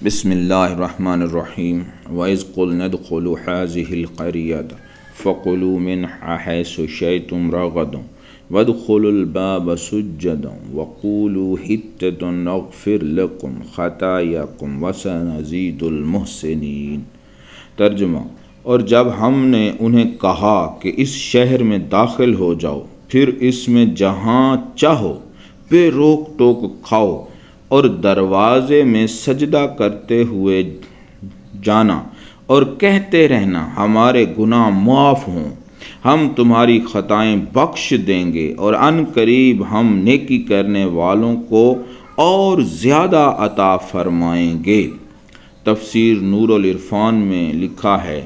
بسم اللہ الرحمن الرحیم وَإِذْ قُلْنَا ادْخُلُوا هَٰذِهِ الْقَرْيَةَ فَكُلُوا مِنْهَا حَيْثُ شِئْتُمْ رَغَدًا وَادْخُلُوا الْبَابَ سُجَّدًا وَقُولُوا حِطَّةٌ نَغْفِرْ لَكُمْ خَطَايَاكُمْ وَسَنَزِيدُ الْمُحْسِنِينَ۔ ترجمہ: اور جب ہم نے انہیں کہا کہ اس شہر میں داخل ہو جاؤ، پھر اس میں جہاں چاہو بے روک ٹوک کھاؤ اور دروازے میں سجدہ کرتے ہوئے جانا اور کہتے رہنا ہمارے گناہ معاف ہوں، ہم تمہاری خطائیں بخش دیں گے اور عن قریب ہم نیکی کرنے والوں کو اور زیادہ عطا فرمائیں گے۔ تفسیر نور العرفان میں لکھا ہے،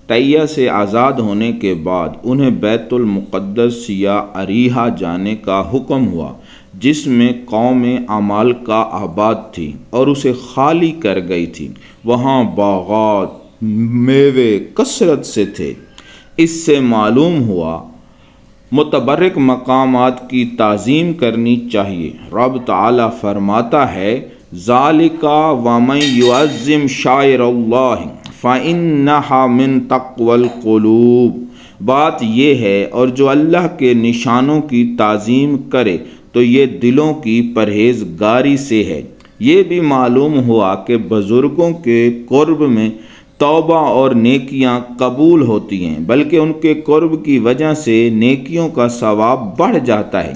طیہ سے آزاد ہونے کے بعد انہیں بیت المقدس یا اریحہ جانے کا حکم ہوا، جس میں قوم عمالقہ آباد تھی اور اسے خالی کر گئی تھی۔ وہاں باغات میوے کثرت سے تھے۔ اس سے معلوم ہوا متبرک مقامات کی تعظیم کرنی چاہیے۔ رب تعالیٰ فرماتا ہے، ذَلِكَ وَمَن يُعَظِّمْ شَعَائِرَ اللَّهِ فَإِنَّهَا مِن تَقْوَى الْقُلُوبِ۔ بات یہ ہے، اور جو اللہ کے نشانوں کی تعظیم کرے تو یہ دلوں کی پرہیزگاری سے ہے۔ یہ بھی معلوم ہوا کہ بزرگوں کے قرب میں توبہ اور نیکیاں قبول ہوتی ہیں، بلکہ ان کے قرب کی وجہ سے نیکیوں کا ثواب بڑھ جاتا ہے۔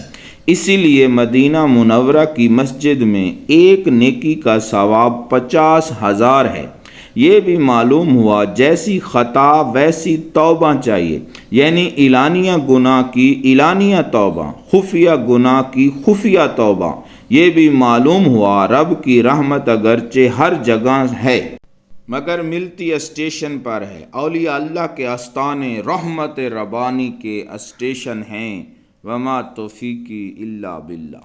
اسی لیے مدینہ منورہ کی مسجد میں ایک نیکی کا ثواب 50,000 ہے۔ یہ بھی معلوم ہوا جیسی خطا ویسی توبہ چاہیے، یعنی اعلانیہ گناہ کی اعلانیہ توبہ، خفیہ گناہ کی خفیہ توبہ۔ یہ بھی معلوم ہوا رب کی رحمت اگرچہ ہر جگہ ہے مگر ملتی اسٹیشن پر ہے۔ اولیاء اللہ کے آستانے رحمت ربانی کے اسٹیشن ہیں۔ وما توفیقی الا باللہ۔